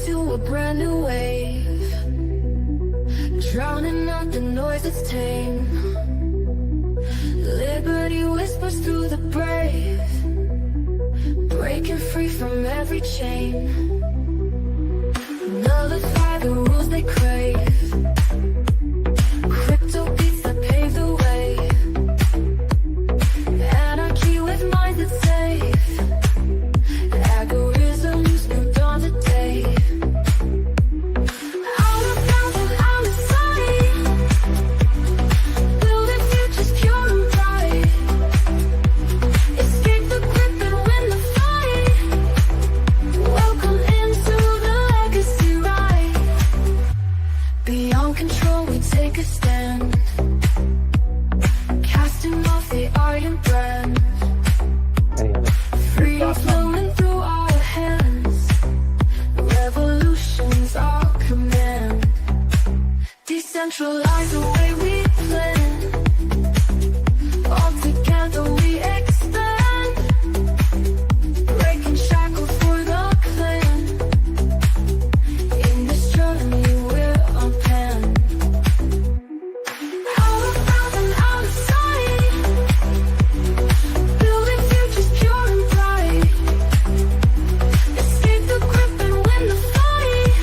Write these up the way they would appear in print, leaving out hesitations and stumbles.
into a brand new wave, drowning out the noise that's tame. Liberty whispers through the brave, breaking free from every chain. Nullify the rules they crave, crypto beats that pave the way. Anarchy with minds that's safe, algorithms new dawn today. Out of bounds and out of sight, building futures pure and bright. Escape the grip and win the fight. Welcome into the legacy ride. Beyond control we take a stand, casting off the iron brand. Freedom flowing through our hands, revolution's our command. Decentralize the way we plan, all together we expand. Breaking shackles for the clan, in this journey we're unpanned. Out of bounds and out of sight, building futures pure and bright. Escape the grip and win the fight.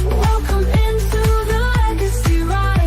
Welcome into the legacy ride.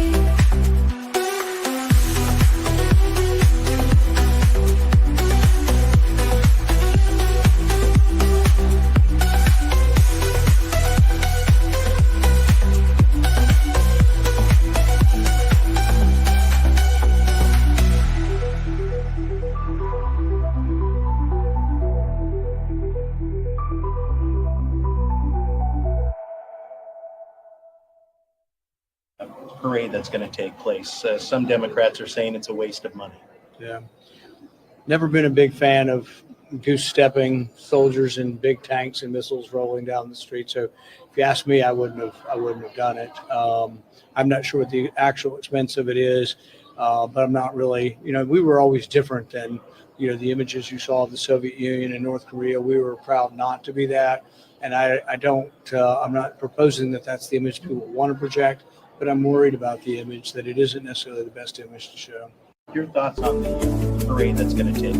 Parade that's going to take place. Some Democrats are saying it's a waste of money. Yeah. Never been a big fan of goose stepping soldiers in big tanks and missiles rolling down the street. So if you ask me, I wouldn't have done it. I'm not sure what the actual expense of it is, but I'm not really, we were always different than, the images you saw of the Soviet Union and North Korea. We were proud not to be that. And I'm not proposing that that's the image people want to project, but I'm worried about the image, that it isn't necessarily the best image to show. Your thoughts on the parade that's going to take?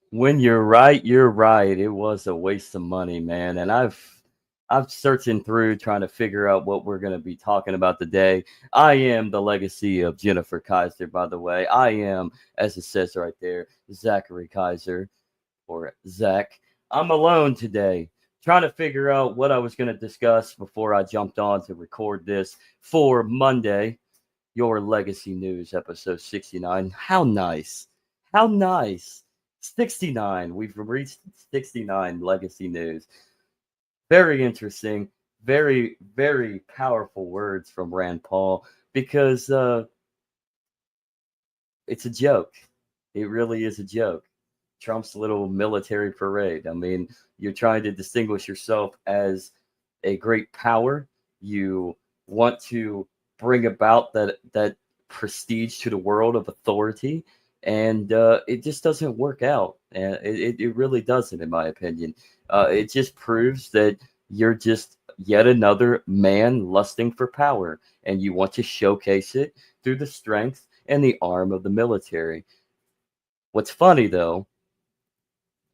When you're right, you're right. It was a waste of money, man. And I'm searching through trying to figure out what we're going to be talking about today. I am the legacy of Jennifer Kaiser, by the way. I am, as it says right there, Zachary Kaiser, or Zach. I'm alone today, trying to figure out what I was going to discuss before I jumped on to record this for Monday, your Legacy News, episode 69. How nice. How nice. 69. We've reached 69 Legacy News. Very interesting. Very, very powerful words from Rand Paul, because it's a joke. It really is a joke. Trump's little military parade. I mean, you're trying to distinguish yourself as a great power. You want to bring about that prestige to the world of authority. And it just doesn't work out. And it really doesn't, in my opinion. It just proves that you're just yet another man lusting for power. And you want to showcase it through the strength and the arm of the military. What's funny, though,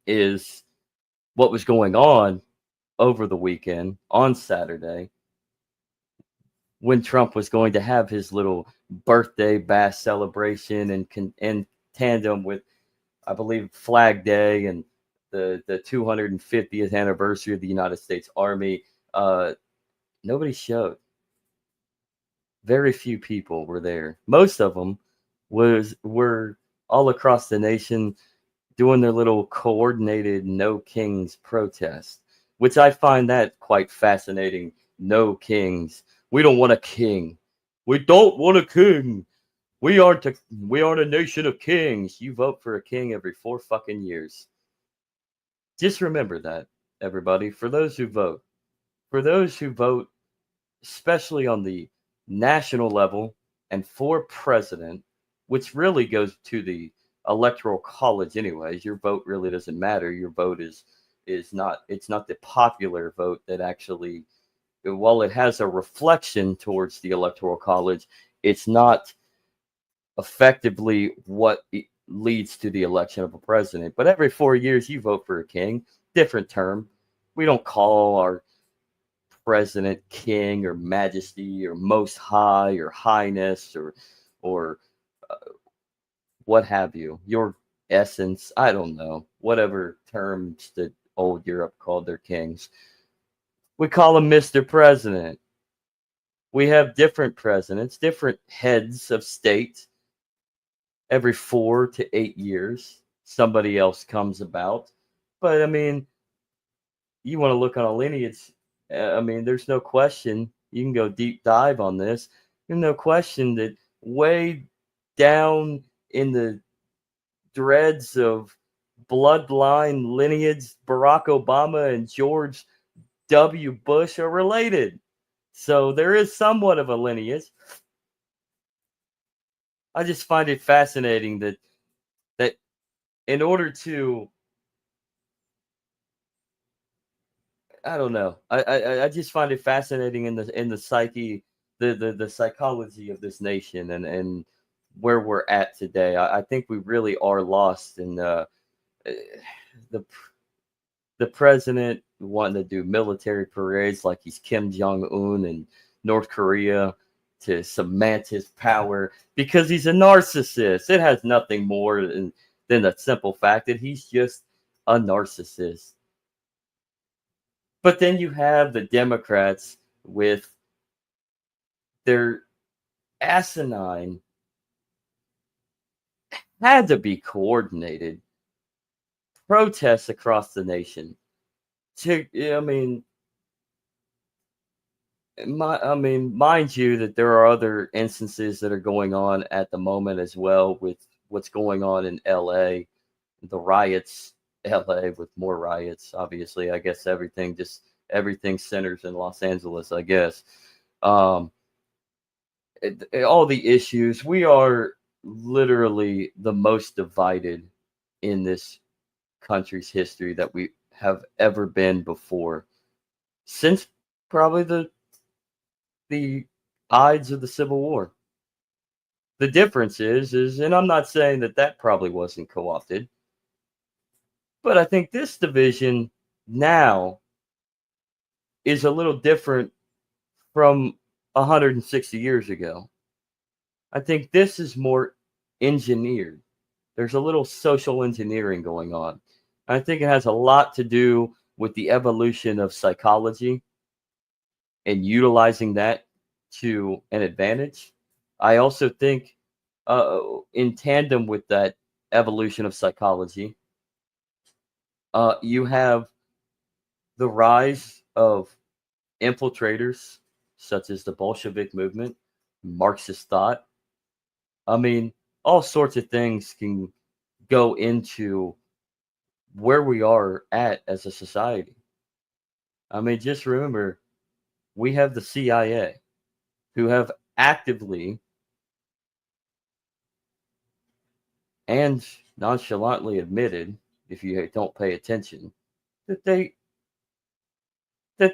is what was going on over the weekend on Saturday, when Trump was going to have his little birthday bash celebration and tandem with, I believe, Flag Day and the 250th anniversary of the United States Army. Nobody showed. Very few people were there. Most of them were all across the nation doing their little coordinated No Kings protest, which I find that quite fascinating no kings. We don't want a king. We don't want a king. We aren't a nation of kings. You vote for a king every 4 fucking years. Just remember that, everybody. For those who vote, especially on the national level and for president, which really goes to the electoral college anyways. Your vote really doesn't matter. Your vote is not, it's not the popular vote that actually, while it has a reflection towards the electoral college, it's not effectively what leads to the election of a president. But every 4 years you vote for a king, different term. We don't call our president king or majesty or most high or highness or what have you, your essence. I don't know, whatever terms that old Europe called their kings. We call him Mr. President. We have different presidents, different heads of state. Every 4 to 8 years, somebody else comes about. But I mean, you want to look on a lineage. I mean, there's no question. You can go deep dive on this. There's no question that way down in the dreads of bloodline lineage, Barack Obama and George W. Bush are related. So there is somewhat of a lineage. I just find it fascinating that in order to, I don't know, I just find it fascinating in the psyche, the psychology of this nation and where we're at today. I think we really are lost in the president wanting to do military parades like he's Kim Jong Un in North Korea to cement his power because he's a narcissist. It has nothing more than the simple fact that he's just a narcissist. But then you have the Democrats with their asinine, had to be coordinated protests across the nation. I mean, mind you, that there are other instances that are going on at the moment as well with what's going on in LA, the riots, LA with more riots. Obviously, I guess everything centers in Los Angeles, I guess. All the issues, we are literally the most divided in this country's history that we have ever been before, since probably the ides of the Civil War. The difference is, and I'm not saying that probably wasn't co-opted, but I think this division now is a little different from 160 years ago. I think this is more engineered. There's a little social engineering going on. I think it has a lot to do with the evolution of psychology and utilizing that to an advantage. I also think, in tandem with that evolution of psychology, you have the rise of infiltrators such as the Bolshevik movement, Marxist thought. I mean, all sorts of things can go into where we are at as a society. I mean, just remember, we have the CIA who have actively and nonchalantly admitted, if you don't pay attention, that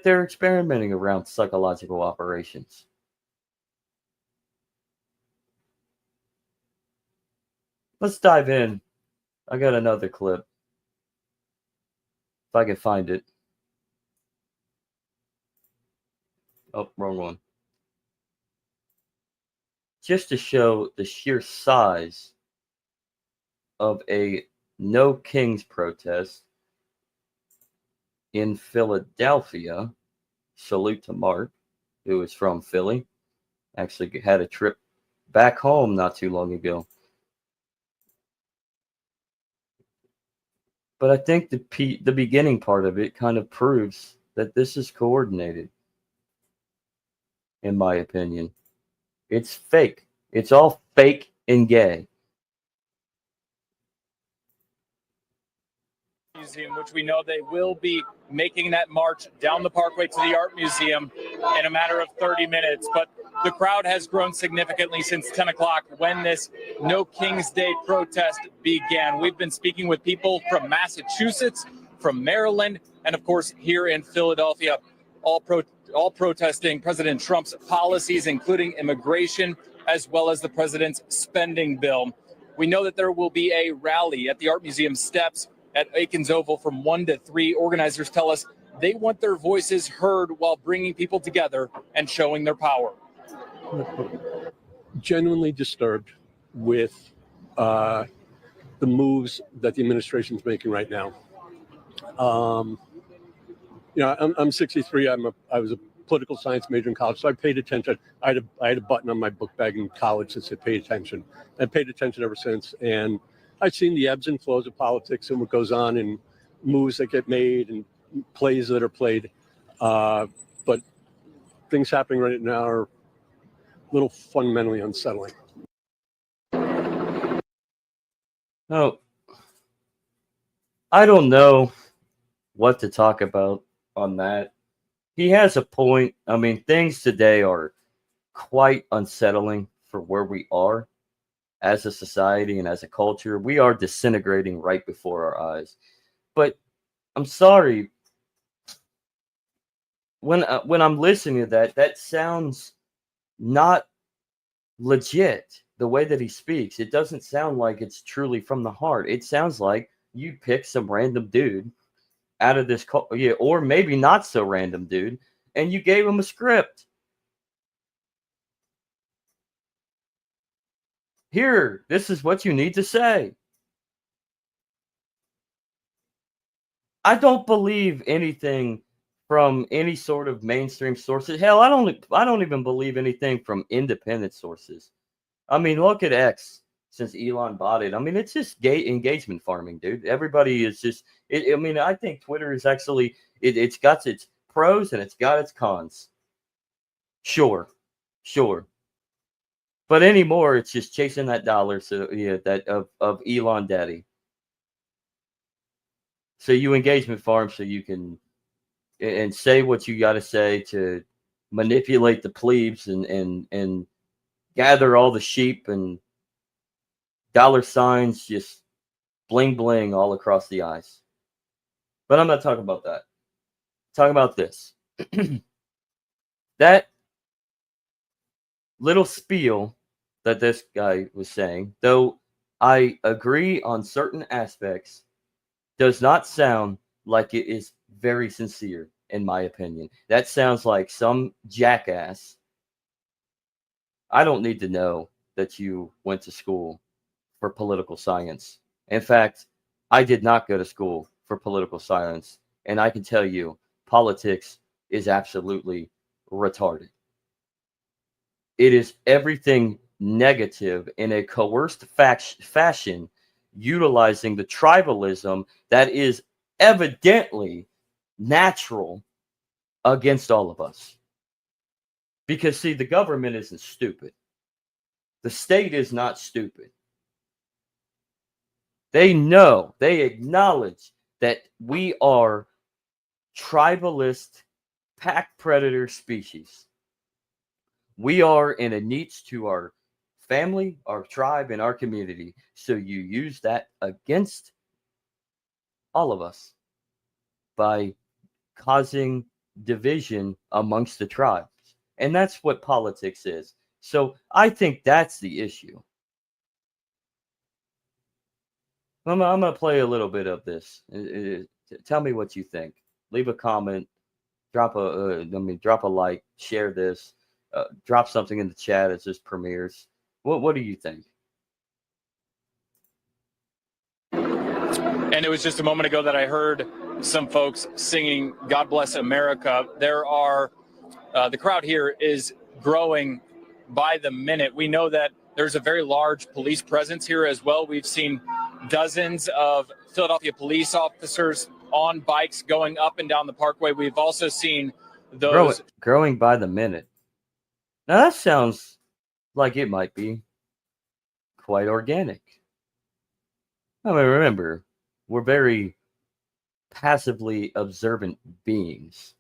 they're experimenting around psychological operations. Let's dive in. I got another clip. If I can find it. Oh, wrong one. Just to show the sheer size of a No Kings protest in Philadelphia. Salute to Mark, who is from Philly. Actually had a trip back home not too long ago. But I think the beginning part of it kind of proves that this is coordinated. in my opinion. It's fake. It's all fake and gay. Museum, which we know they will be making that march down the parkway to the Art Museum in a matter of 30 minutes. But the crowd has grown significantly since 10 o'clock when this No King's Day protest began. We've been speaking with people from Massachusetts, from Maryland, and of course here in Philadelphia, all protesting President Trump's policies, including immigration, as well as the president's spending bill. We know that there will be a rally at the Art Museum steps at Aikens Oval from 1 to 3. Organizers tell us they want their voices heard while bringing people together and showing their power. Genuinely disturbed with the moves that the administration is making right now. I'm 63. I was a political science major in college, so I paid attention. I had a button on my book bag in college that said "Pay attention." I've paid attention ever since, and I've seen the ebbs and flows of politics and what goes on, and moves that get made and plays that are played. But things happening right now are a little fundamentally unsettling. Oh, I don't know what to talk about on that. He has a point. I mean, things today are quite unsettling for where we are as a society and as a culture. We are disintegrating right before our eyes. But I'm sorry, when I'm listening to that, that sounds not legit. The way that he speaks, it doesn't sound like it's truly from the heart. It sounds like you pick some random dude out of this, or maybe not so random dude, and you gave him a script. Here, this is what you need to say. I don't believe anything from any sort of mainstream sources. Hell, I don't even believe anything from independent sources. I mean, look at X since Elon bought it. I mean, it's just gay engagement farming, dude. Everybody is just. I mean, I think Twitter is actually. It's got its pros and it's got its cons. Sure. But anymore, it's just chasing that dollar. So yeah, that of Elon Daddy. So you engagement farm so you can and say what you got to say to manipulate the plebes and gather all the sheep and dollar signs just bling bling all across the eyes. But I'm not talking about that. I'm talking about this. That little spiel that this guy was saying, though I agree on certain aspects, does not sound like it is very sincere, in my opinion. That sounds like some jackass. I don't need to know that you went to school for political science. In fact, I did not go to school for political science, and I can tell you politics is absolutely retarded. It is everything negative in a coerced fashion, utilizing the tribalism that is evidently natural against all of us. Because, see, the government isn't stupid. The state is not stupid. They know, they acknowledge that we are tribalist, pack predator species. We are in a niche to our family, our tribe, and our community. So you use that against all of us by causing division amongst the tribes. And that's what politics is. So I think that's the issue. I'm going to play a little bit of this. Tell me what you think. Leave a comment. Drop a like. Share this. Drop something in the chat as this premieres. What do you think? And it was just a moment ago that I heard some folks singing "God Bless America." There are the crowd here is growing by the minute. We know that there's a very large police presence here as well. We've seen dozens of Philadelphia police officers on bikes going up and down the parkway. We've also seen those growing by the minute. Now that sounds like it might be quite organic. I mean, remember, we're very passively observant beings.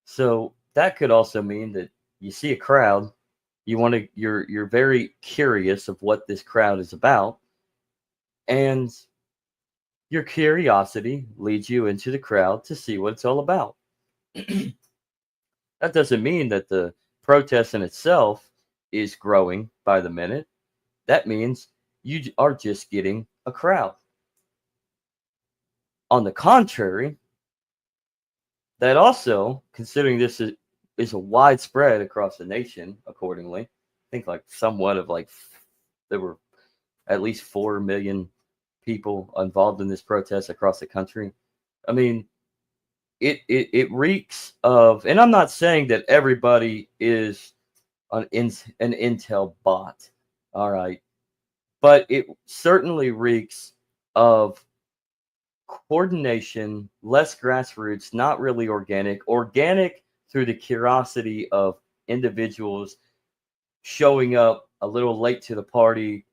So that could also mean that you see a crowd, you're very curious of what this crowd is about, and your curiosity leads you into the crowd to see what it's all about. That doesn't mean that the protest in itself is growing by the minute. That means you are just getting a crowd. On the contrary, that also, considering this is a widespread across the nation, accordingly, I think like somewhat of like there were at least 4 million people involved in this protest across the country. I mean, it reeks of, and I'm not saying that everybody is an intel bot, all right, but it certainly reeks of coordination, less grassroots, not really organic through the curiosity of individuals showing up a little late to the party,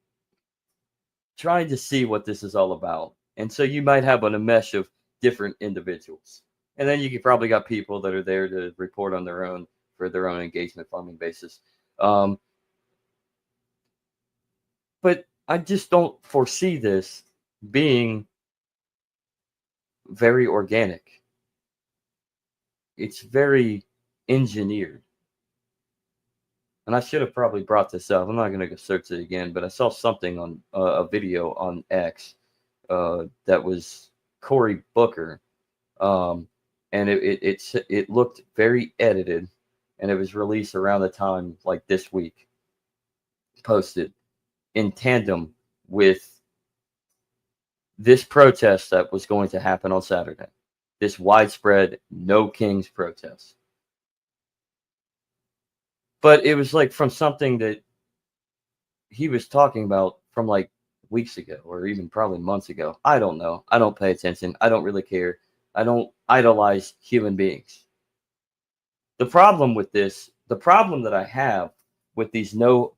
trying to see what this is all about. And so you might have a mesh of different individuals. And then you probably got people that are there to report on their own for their own engagement farming basis. But I just don't foresee this being very organic. It's very engineered. And I should have probably brought this up. I'm not going to go search it again, but I saw something on a video on X that was Cory Booker. And it looked very edited, and it was released around the time like this week, posted in tandem with this protest that was going to happen on Saturday, this widespread No Kings protest. But it was like from something that he was talking about from like weeks ago, or even probably months ago. I don't know. I don't pay attention. I don't really care. I don't idolize human beings. The problem with this, the problem that I have with these No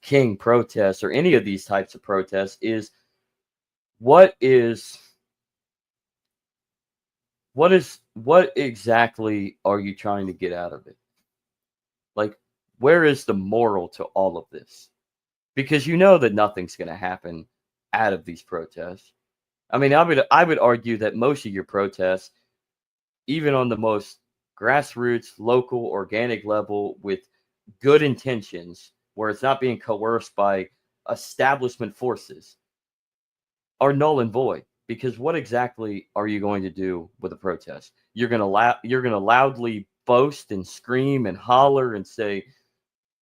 King protests or any of these types of protests is what exactly are you trying to get out of it? Like, where is the moral to all of this? Because you know that nothing's going to happen out of these protests. I mean, I would argue that most of your protests, even on the most grassroots, local, organic level, with good intentions, where it's not being coerced by establishment forces, are null and void. Because what exactly are you going to do with a protest? You're going to loudly boast and scream and holler and say,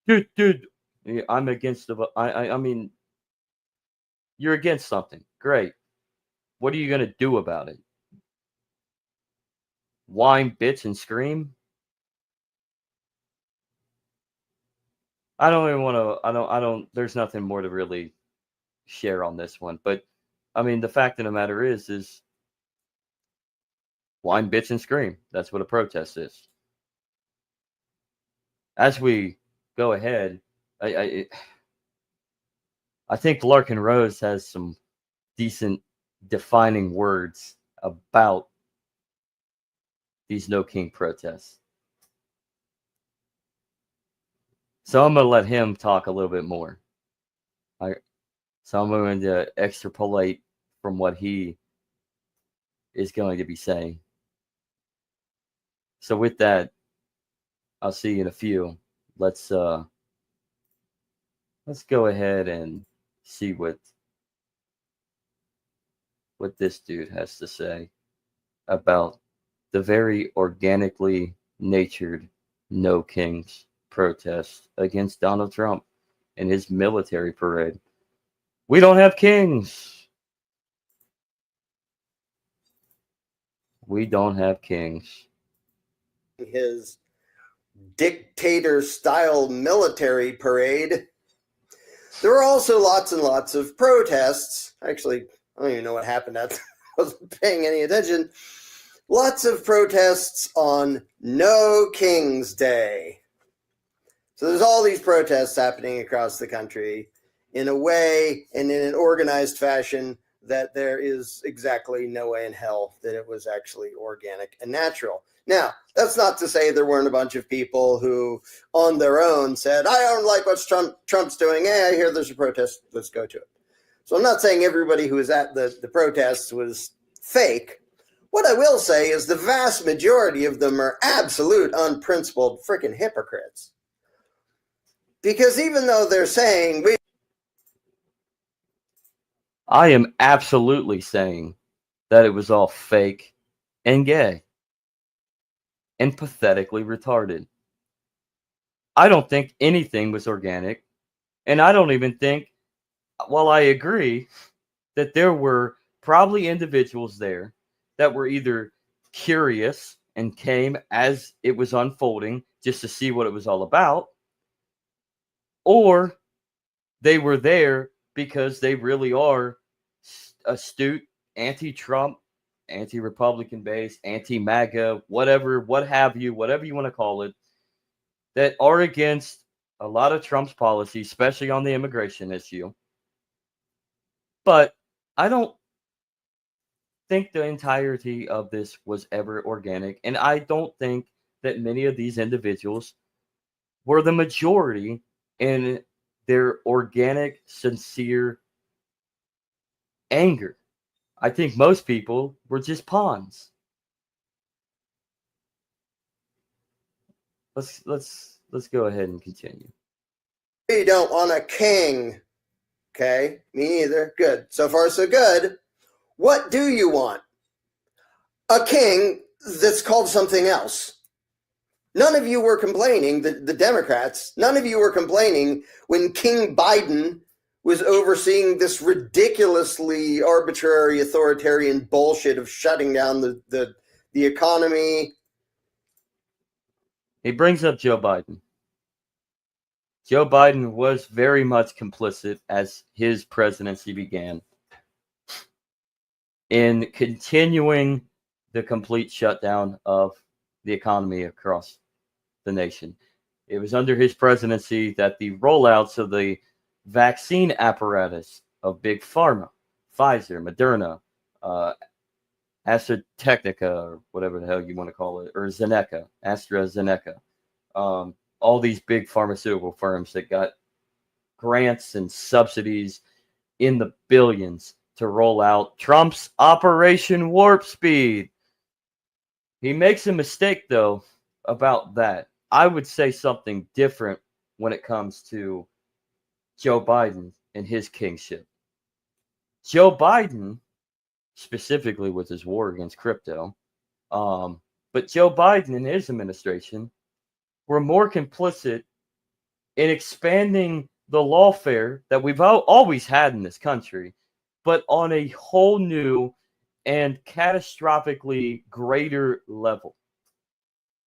dude, I'm against the. I mean, you're against something. Great. What are you going to do about it? Whine, bitch, and scream? I don't even want to. I don't. There's nothing more to really share on this one. But I mean, the fact of the matter is whine, bitch, and scream. That's what a protest is. As we go ahead, I think Larkin Rose has some decent defining words about these No King protests. So I'm going to let him talk a little bit more. So I'm going to extrapolate from what he is going to be saying. So with that, I'll see you in a few. Let's go ahead and see what this dude has to say about the very organically natured No Kings protest against Donald Trump and his military parade. We don't have kings. We don't have kings. His dictator-style military parade. There were also lots and lots of protests. Actually, I don't even know what happened. I wasn't paying any attention. Lots of protests on No King's Day. So there's all these protests happening across the country in a way and in an organized fashion that there is exactly no way in hell that it was actually organic and natural. Now, that's not to say there weren't a bunch of people who on their own said, I don't like what Trump's doing. I hear there's a protest. Let's go to it. So I'm not saying everybody who was at the protests was fake. What I will say is the vast majority of them are absolute unprincipled freaking hypocrites. Because even though they're saying I am absolutely saying that it was all fake and gay and pathetically retarded. I don't think anything was organic, and I don't even think, while I agree that there were probably individuals there that were either curious and came as it was unfolding just to see what it was all about, or they were there because they really are astute, anti-Trump, anti-Republican base, anti-MAGA, whatever, what have you, whatever you want to call it, that are against a lot of Trump's policies, especially on the immigration issue. But I don't think the entirety of this was ever organic, and I don't think that many of these individuals were the majority in their organic, sincere anger. I think most people were just pawns. Let's go ahead and continue. we don't want a king. Okay, me neither. Good. So far, so good. What do you want? A king that's called something else. None of you were complaining, the Democrats, none of you were complaining when King Biden was overseeing this ridiculously arbitrary authoritarian bullshit of shutting down the economy. He brings up Joe Biden. Joe Biden was very much complicit as his presidency began in continuing the complete shutdown of the economy across the nation. It was under his presidency that the rollouts of the vaccine apparatus of Big Pharma, Pfizer, Moderna, AstraZeneca, or whatever the hell you want to call it, or AstraZeneca, all these big pharmaceutical firms that got grants and subsidies in the billions to roll out Trump's Operation Warp Speed. He makes a mistake, though, about that. I would say something different when it comes to Joe Biden and his kingship. Joe Biden, specifically with his war against crypto, but Joe Biden and his administration were more complicit in expanding the lawfare that we've always had in this country, but on a whole new and catastrophically greater level.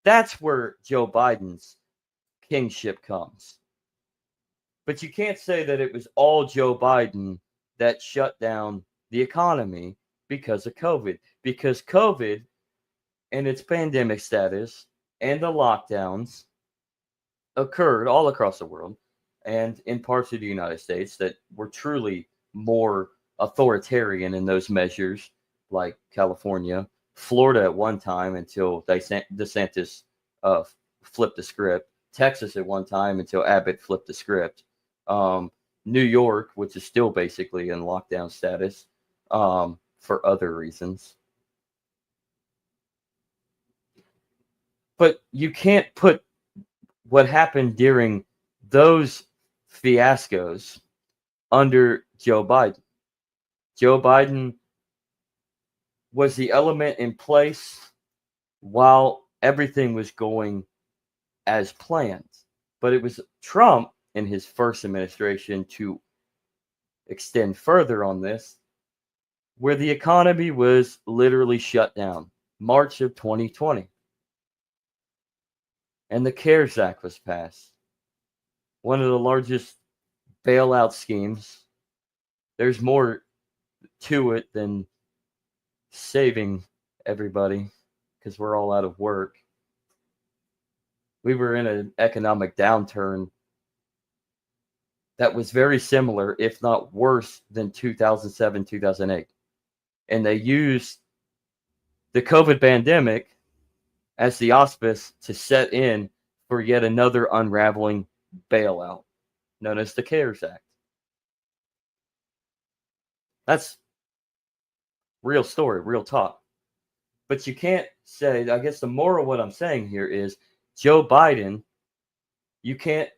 That's where Joe Biden's kingship comes. But you can't say that it was all Joe Biden that shut down the economy because of COVID. Because COVID and its pandemic status and the lockdowns occurred all across the world and in parts of the United States that were truly more authoritarian in those measures, like California, Florida at one time until DeSantis flipped the script, Texas at one time until Abbott flipped the script, New York, which is still basically in lockdown status for other reasons. But you can't put what happened during those fiascos under Joe Biden. Joe Biden was the element in place while everything was going as planned. But it was Trump in his first administration to extend further on this, where the economy was literally shut down, March of 2020. And the CARES Act was passed. One of the largest bailout schemes. There's more to it than saving everybody because we're all out of work. we were in an economic downturn that was very similar, if not worse, than 2007, 2008. And they used the COVID pandemic as the auspice to set in for yet another unraveling bailout known as the CARES Act. That's real story, real talk. But you can't say, I guess the moral of what I'm saying here is Joe Biden, you can't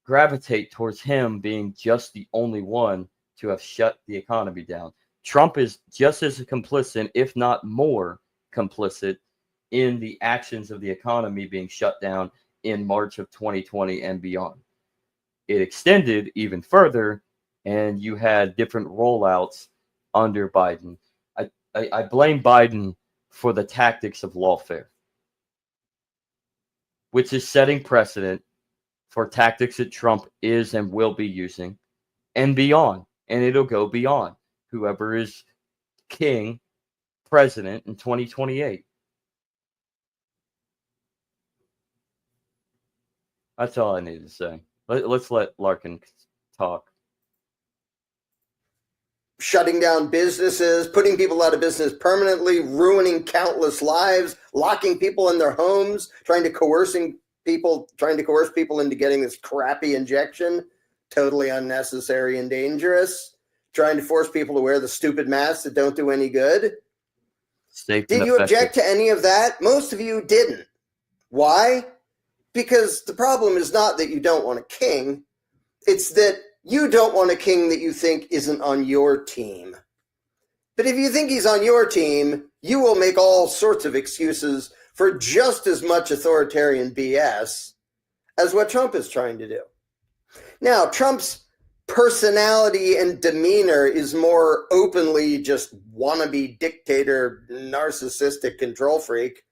gravitate towards him being just the only one to have shut the economy down. Trump is just as complicit, if not more complicit, in the actions of the economy being shut down in March of 2020 and beyond. It extended even further, and you had different rollouts under Biden. I blame Biden for the tactics of lawfare, which is setting precedent for tactics that Trump is and will be using and beyond. And it'll go beyond whoever is king, president in 2028. That's all I need to say. Let's let Larkin talk. Shutting down businesses, putting people out of business permanently, ruining countless lives, locking people in their homes, trying to coerce people into getting this crappy injection, totally unnecessary and dangerous, trying to force people to wear the stupid masks that don't do any good. Safe Did you object to any of that? Most of you didn't. Why? Because the problem is not that you don't want a king, it's that you don't want a king that you think isn't on your team. But if you think he's on your team, you will make all sorts of excuses for just as much authoritarian BS as what Trump is trying to do. Now, Trump's personality and demeanor is more openly just wannabe dictator, narcissistic control freak.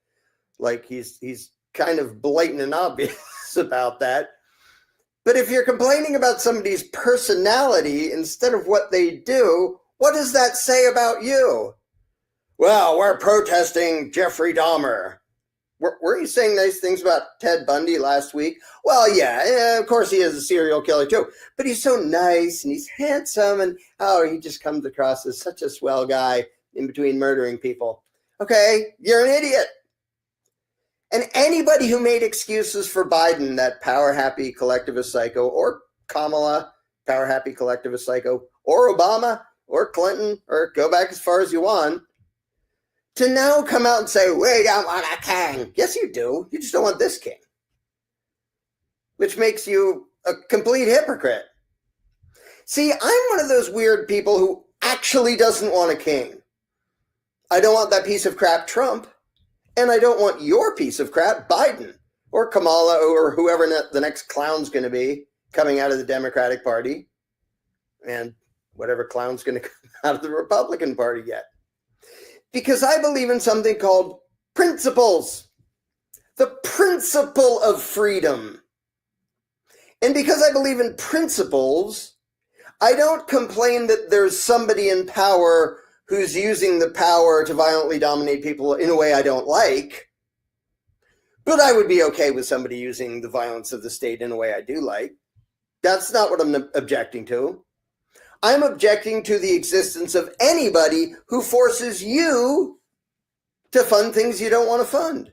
Like he's kind of blatant and obvious about that. But if you're complaining about somebody's personality instead of what they do, what does that say about you? Well, we're protesting Jeffrey Dahmer. Were you saying nice things about Ted Bundy last week? Well, yeah, of course he is a serial killer too. But he's so nice and he's handsome and he just comes across as such a swell guy in between murdering people. Okay, you're an idiot. And anybody who made excuses for Biden, that power-happy collectivist psycho, or Kamala, power-happy collectivist psycho, or Obama, or Clinton, or go back as far as you want, to now come out and say, we don't want a king. Yes, you do. You just don't want this king. Which makes you a complete hypocrite. See, I'm one of those weird people who actually doesn't want a king. I don't want that piece of crap Trump. And I don't want your piece of crap, Biden, or Kamala, or whoever the next clown's going to be coming out of the Democratic Party, and whatever clown's going to come out of the Republican Party yet. Because I believe in something called principles, the principle of freedom. And because I believe in principles, I don't complain that there's somebody in power who's using the power to violently dominate people in a way I don't like. But I would be okay with somebody using the violence of the state in a way I do like. That's not what I'm objecting to. I'm objecting to the existence of anybody who forces you to fund things you don't want to fund.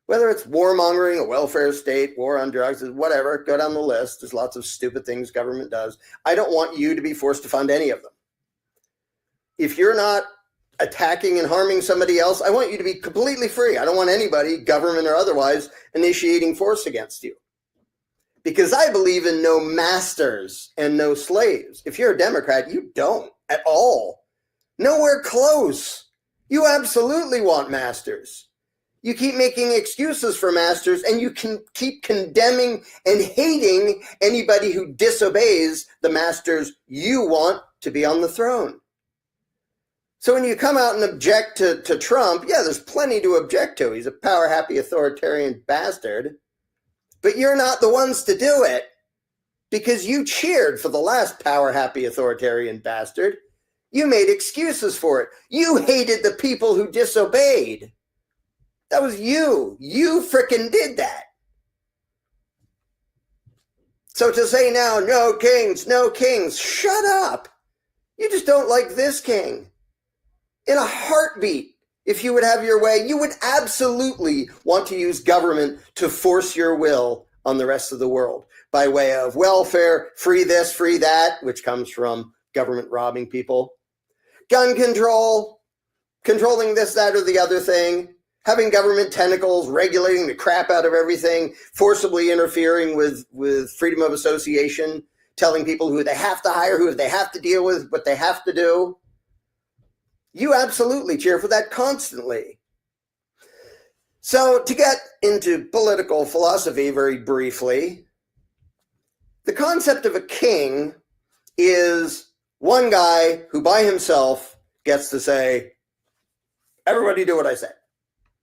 Whether it's warmongering, a welfare state, war on drugs, whatever, go down the list. There's lots of stupid things government does. I don't want you to be forced to fund any of them. If you're not attacking and harming somebody else, I want you to be completely free. I don't want anybody, government or otherwise, initiating force against you. Because I believe in no masters and no slaves. If you're a Democrat, you don't at all. Nowhere close. You absolutely want masters. You keep making excuses for masters, and you can keep condemning and hating anybody who disobeys the masters you want to be on the throne. So when you come out and object to Trump, yeah, there's plenty to object to. He's a power-happy authoritarian bastard. But you're not the ones to do it because you cheered for the last power-happy authoritarian bastard. You made excuses for it. You hated the people who disobeyed. That was you. You frickin' did that. So to say now, no kings, shut up. You just don't like this king. In a heartbeat, if you would have your way, you would absolutely want to use government to force your will on the rest of the world by way of welfare, free this, free that, which comes from government robbing people, gun control, controlling this, that, or the other thing, having government tentacles regulating the crap out of everything, forcibly interfering with freedom of association, telling people who they have to hire, who they have to deal with, what they have to do. You absolutely cheer for that constantly. So to get into political philosophy very briefly, the concept of a king is one guy who by himself gets to say, everybody do what I say.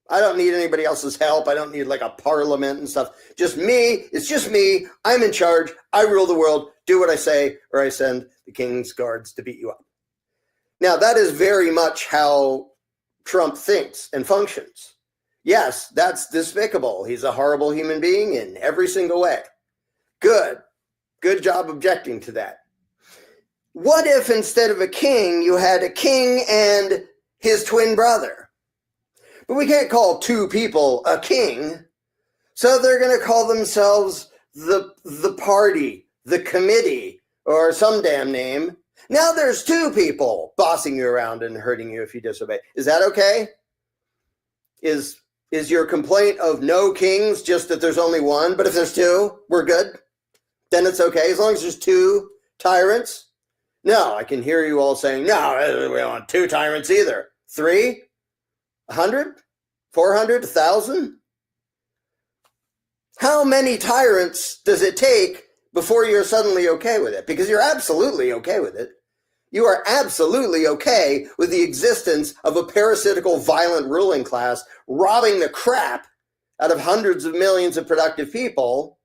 I don't need anybody else's help. I don't need like a parliament and stuff. Just me. It's just me. I'm in charge. I rule the world. Do what I say, or I send the king's guards to beat you up. Now, that is very much how Trump thinks and functions. Yes, that's despicable. He's a horrible human being in every single way. Good. Good job objecting to that. What if instead of a king, you had a king and his twin brother? But we can't call two people a king. So they're going to call themselves the party, the committee, or some damn name. Now there's two people bossing you around and hurting you if you disobey. Is that okay? Is your complaint of no kings just that there's only one? But if there's two, we're good? Then it's okay as long as there's two tyrants? No, I can hear you all saying, no, we don't want two tyrants either. 3? 100? 400? 1,000? How many tyrants does it take before you're suddenly okay with it? Because you're absolutely okay with it. You are absolutely okay with the existence of a parasitical, violent ruling class robbing the crap out of hundreds of millions of productive people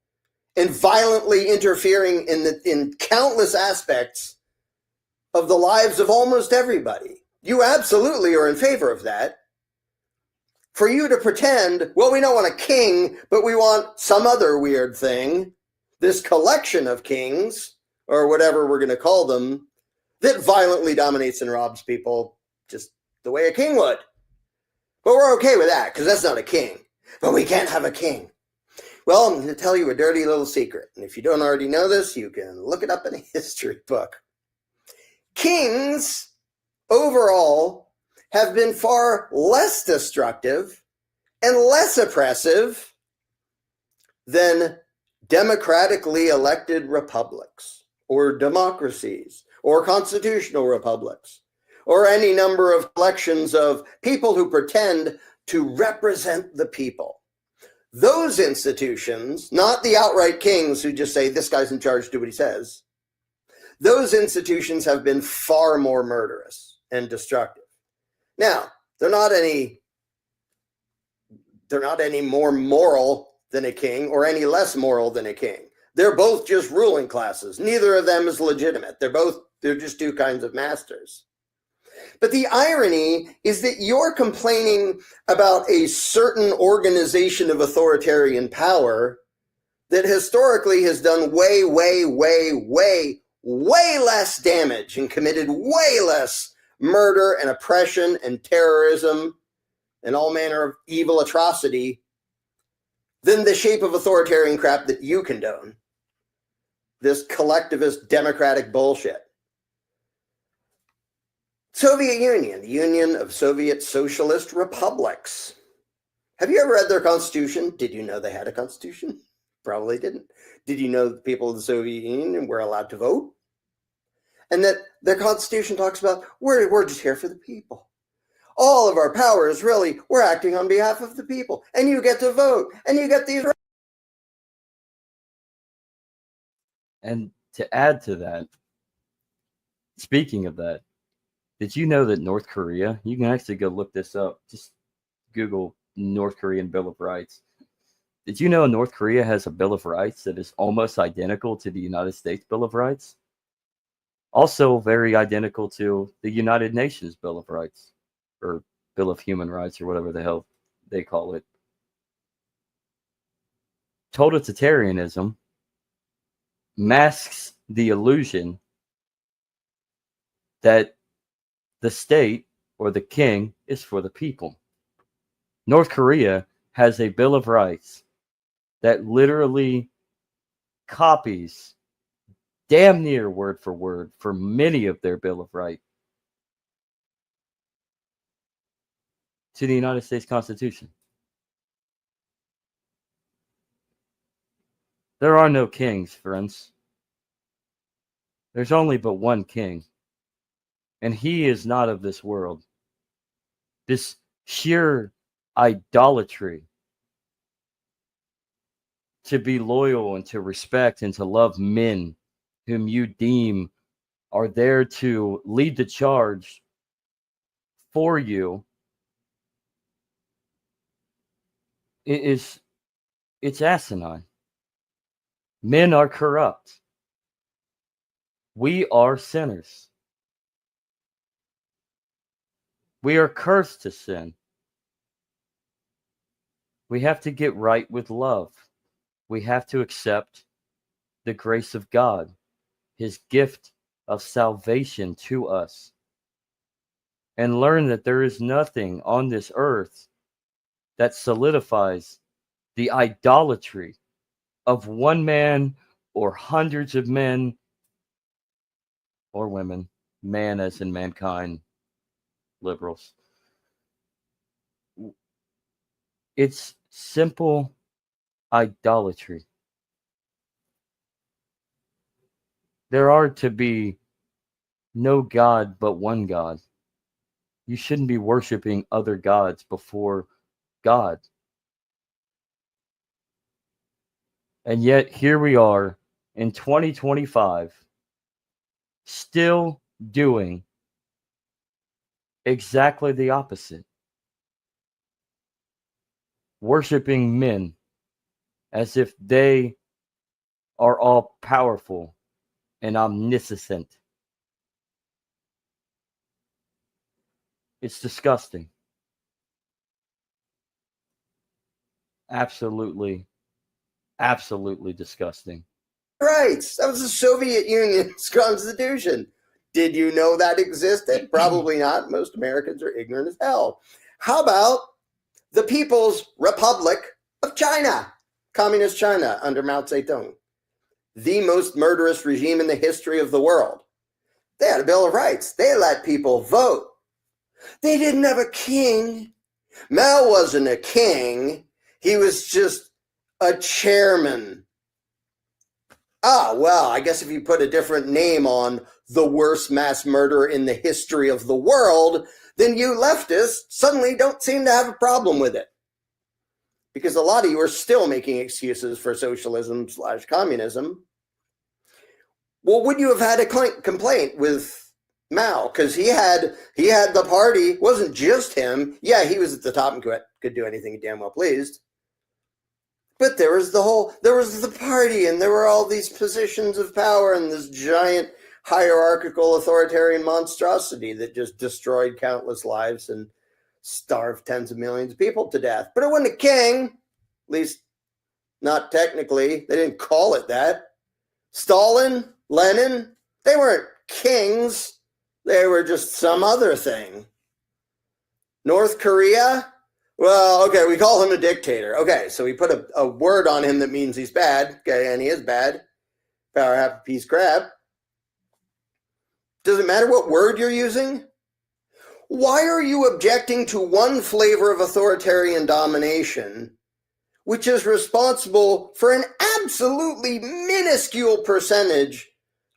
and violently interfering in countless aspects of the lives of almost everybody. You absolutely are in favor of that. For you to pretend, well, we don't want a king, but we want some other weird thing, this collection of kings, or whatever we're going to call them, that violently dominates and robs people just the way a king would. But we're okay with that, because that's not a king. But we can't have a king. Well, I'm going to tell you a dirty little secret. And if you don't already know this, you can look it up in a history book. Kings, overall, have been far less destructive and less oppressive than democratically elected republics or democracies or constitutional republics or any number of collections of people who pretend to represent the people. Those institutions, not the outright kings who just say, this guy's in charge, do what he says, those institutions have been far more murderous and destructive. Now, they're not any more moral than a king or any less moral than a king. They're both just ruling classes. Neither of them is legitimate. They're just two kinds of masters. But the irony is that you're complaining about a certain organization of authoritarian power that historically has done way, way, way, way, way less damage and committed way less murder and oppression and terrorism and all manner of evil atrocity than the shape of authoritarian crap that you condone. This collectivist democratic bullshit. Soviet Union, the Union of Soviet Socialist Republics. Have you ever read their constitution? Did you know they had a constitution? Probably didn't. Did you know the people of the Soviet Union were allowed to vote? And that their constitution talks about, we're just here for the people. All of our power is really, we're acting on behalf of the people. And you get to vote. And you get these rights. And to add to that, speaking of that, did you know that North Korea, you can actually go look this up, just Google North Korean Bill of Rights. Did you know North Korea has a Bill of Rights that is almost identical to the United States Bill of Rights? Also very identical to the United Nations Bill of Rights, or Bill of Human Rights, or whatever the hell they call it. Totalitarianism masks the illusion that the state or the king is for the people. North Korea has a Bill of Rights that literally copies damn near word for word for many of their Bill of Rights to the United States Constitution. There are no kings, friends. There's only but one king, and he is not of this world. This sheer idolatry to be loyal and to respect and to love men whom you deem are there to lead the charge for you, it's asinine. Men are corrupt. We are sinners. We are cursed to sin. We have to get right with love. We have to accept the grace of God, his gift of salvation to us, and learn that there is nothing on this earth that solidifies the idolatry of one man or hundreds of men or women, man as in mankind, liberals. It's simple idolatry. There are to be no God but one God. You shouldn't be worshiping other gods before God. And yet here we are in 2025, still doing exactly the opposite. Worshiping men as if they are all powerful and omniscient. It's disgusting. Absolutely, absolutely disgusting. Rights. That was the Soviet Union's constitution. Did you know that existed? Probably not. Most Americans are ignorant as hell. How about the People's Republic of China? Communist China under Mao Zedong. The most murderous regime in the history of the world. They had a Bill of Rights. They let people vote. They didn't have a king. Mao wasn't a king. He was just a chairman. Ah, well, I guess if you put a different name on the worst mass murderer in the history of the world, then you leftists suddenly don't seem to have a problem with it. Because a lot of you are still making excuses for socialism/communism. Well, would you have had a complaint with Mao? Because he had the party. It wasn't just him. Yeah, he was at the top and could do anything he damn well pleased. But there was the party, and there were all these positions of power and this giant hierarchical authoritarian monstrosity that just destroyed countless lives and starved tens of millions of people to death. But it wasn't a king, at least not technically. They didn't call it that. Stalin, Lenin, they weren't kings. They were just some other thing. North Korea, well, okay, we call him a dictator. Okay, so we put a word on him that means he's bad. Okay, and he is bad. Power half a piece crap. Does it matter what word you're using? Why are you objecting to one flavor of authoritarian domination, which is responsible for an absolutely minuscule percentage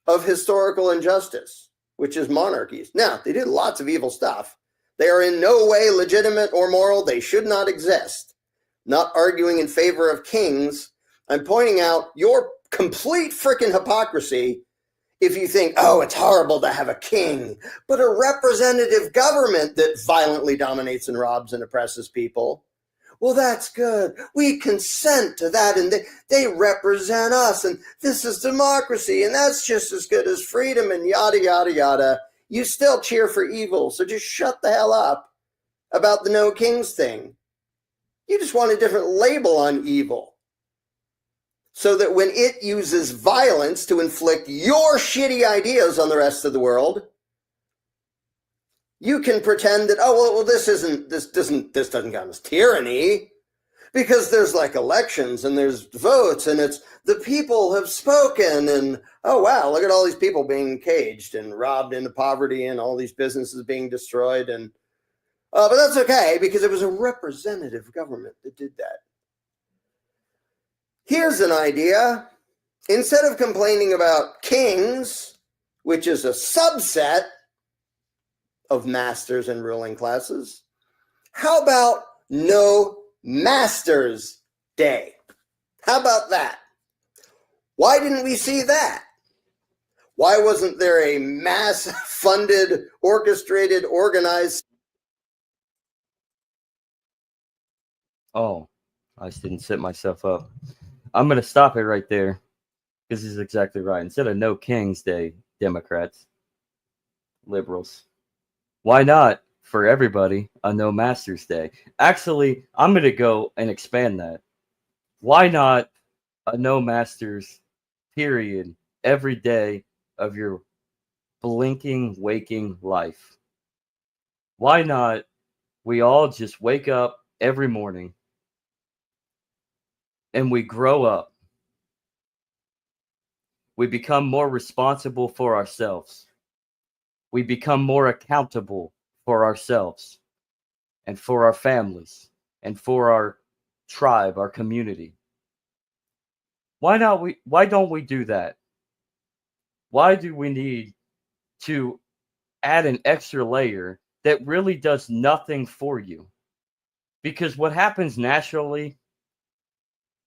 of historical injustice, which is monarchies? Now, they did lots of evil stuff. They are in no way legitimate or moral. They should not exist. Not arguing in favor of kings. I'm pointing out your complete freaking hypocrisy if you think, oh, it's horrible to have a king, but a representative government that violently dominates and robs and oppresses people. Well, that's good. We consent to that, and they represent us, and this is democracy, and that's just as good as freedom, and yada, yada, yada. You still cheer for evil, so just shut the hell up about the no kings thing. You just want a different label on evil. so that when it uses violence to inflict your shitty ideas on the rest of the world, you can pretend that, oh, well, this doesn't count as tyranny, because there's like elections and there's votes and it's the people have spoken, and oh wow, look at all these people being caged and robbed into poverty and all these businesses being destroyed, and but that's okay because it was a representative government that did that. Here's an idea. Instead of complaining about kings, which is a subset of masters and ruling classes, how about no Masters Day? How about that? Why didn't we see that? Why wasn't there a mass funded, orchestrated, organized? Oh, I just didn't set myself up. I'm going to stop it right there because this is exactly right. Instead of no King's Day, Democrats, liberals, why not for everybody a no Masters Day? Actually, I'm going to go and expand that. Why not a no Masters period every day of your blinking, waking life? Why not we all just wake up every morning and we grow up? We become more responsible for ourselves. We become more accountable for ourselves and for our families and for our tribe, our community. Why don't we do that? Why do we need to add an extra layer that really does nothing for you? Because what happens nationally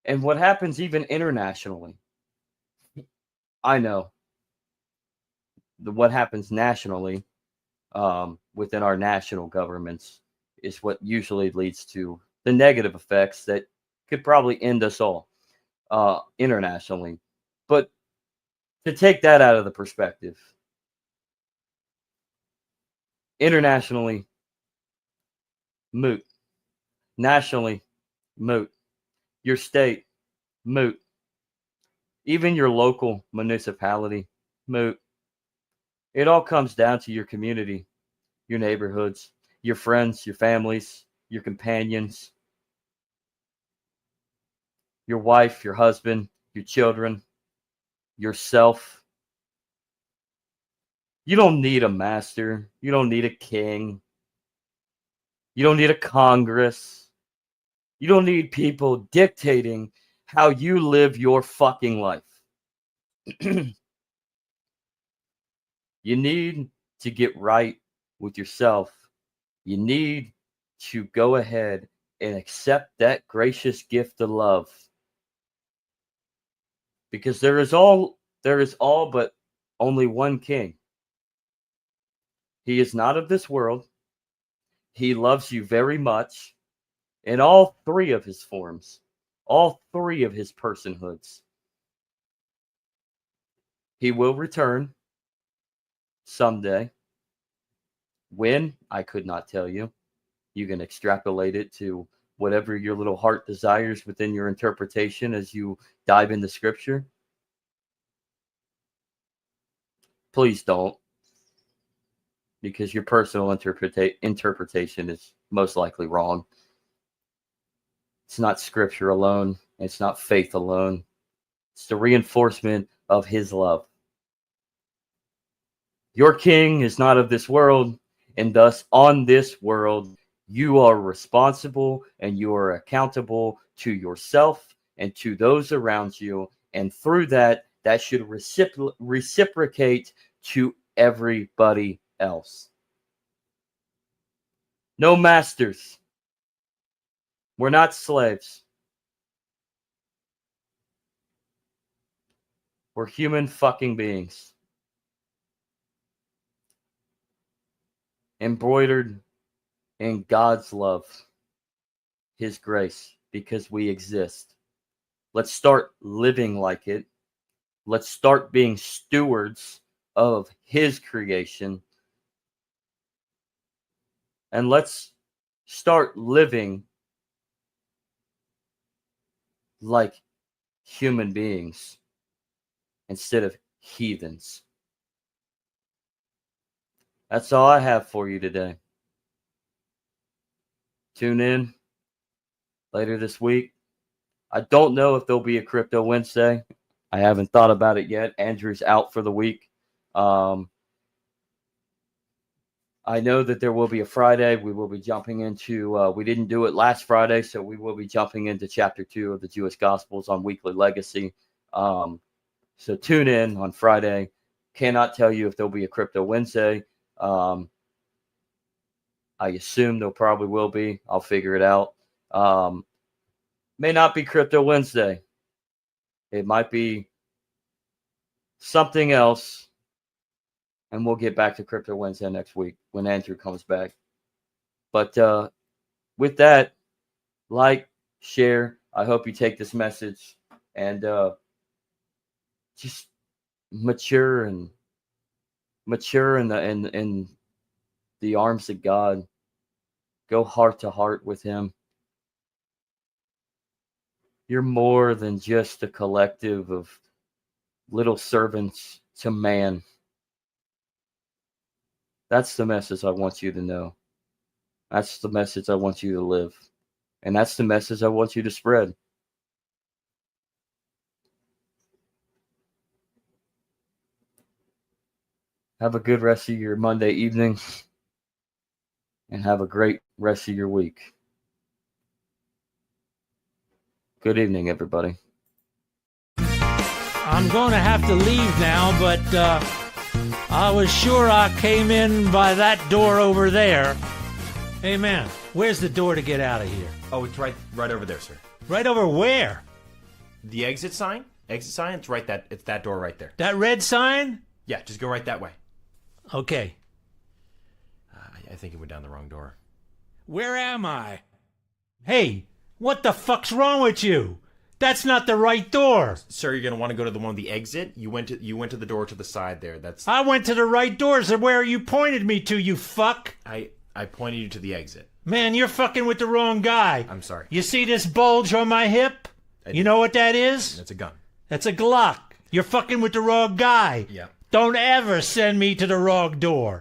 and what happens even internationally, I know what happens nationally within our national governments is what usually leads to the negative effects that could probably end us all internationally. But to take that out of the perspective, internationally, moot. Nationally, moot. Your state, moot. Even your local municipality, moot. It all comes down to your community, your neighborhoods, your friends, your families, your companions, your wife, your husband, your children, yourself. You don't need a master. You don't need a king. You don't need a Congress. You don't need people dictating how you live your fucking life. You need to get right with yourself. You need to go ahead and accept that gracious gift of love. Because there is all but only one king. He is not of this world. He loves you very much in all three of his forms, all three of his personhoods. He will return someday. When? I could not tell you. You can extrapolate it to whatever your little heart desires within your interpretation as you dive into scripture. Please don't, because your personal interpretation is most likely wrong. It's not scripture alone. It's not faith alone. It's the reinforcement of his love. Your king is not of this world, and thus on this world, you are responsible and you are accountable to yourself and to those around you. And through that, that should reciprocate to everybody else. No masters. We're not slaves. We're human fucking beings. Embroidered in God's love, his grace, because we exist. Let's start living like it. Let's start being stewards of his creation. And let's start living like human beings instead of heathens. That's all I have for you today. Tune in later this week. I don't know if there'll be a Crypto Wednesday. I haven't thought about it yet. Andrew's out for the week. I know that there will be a Friday. We will be jumping into, we didn't do it last Friday, so we will be jumping into chapter 2 of the Jewish Gospels on Weekly Legacy. So tune in on Friday. Cannot tell you if there'll be a Crypto Wednesday. I assume there probably will be. I'll figure it out. May not be Crypto Wednesday. It might be something else. And we'll get back to Crypto Wednesday next week when Andrew comes back. But with that, like, share. I hope you take this message and just mature in the arms of God. Go heart to heart with Him. You're more than just a collective of little servants to man. That's the message I want you to know. That's the message I want you to live. And that's the message I want you to spread. Have a good rest of your Monday evening. And have a great rest of your week. Good evening, everybody. I'm going to have to leave now, but I was sure I came in by that door over there. Hey, man, where's the door to get out of here? Oh, it's right over there, sir. Right over where? The exit sign? Exit sign? It's that door right there. That red sign? Yeah, just go right that way. Okay. I think it went down the wrong door. Where am I? Hey, what the fuck's wrong with you? That's not the right door. Sir, you're gonna want to go to the one with the exit. You went to the door to the side there. I went to the right doors of where you pointed me to, you fuck. I pointed you to the exit. Man, you're fucking with the wrong guy. I'm sorry. You see this bulge on my hip? You know what that is? That's a gun. That's a Glock. You're fucking with the wrong guy. Yeah. Don't ever send me to the wrong door.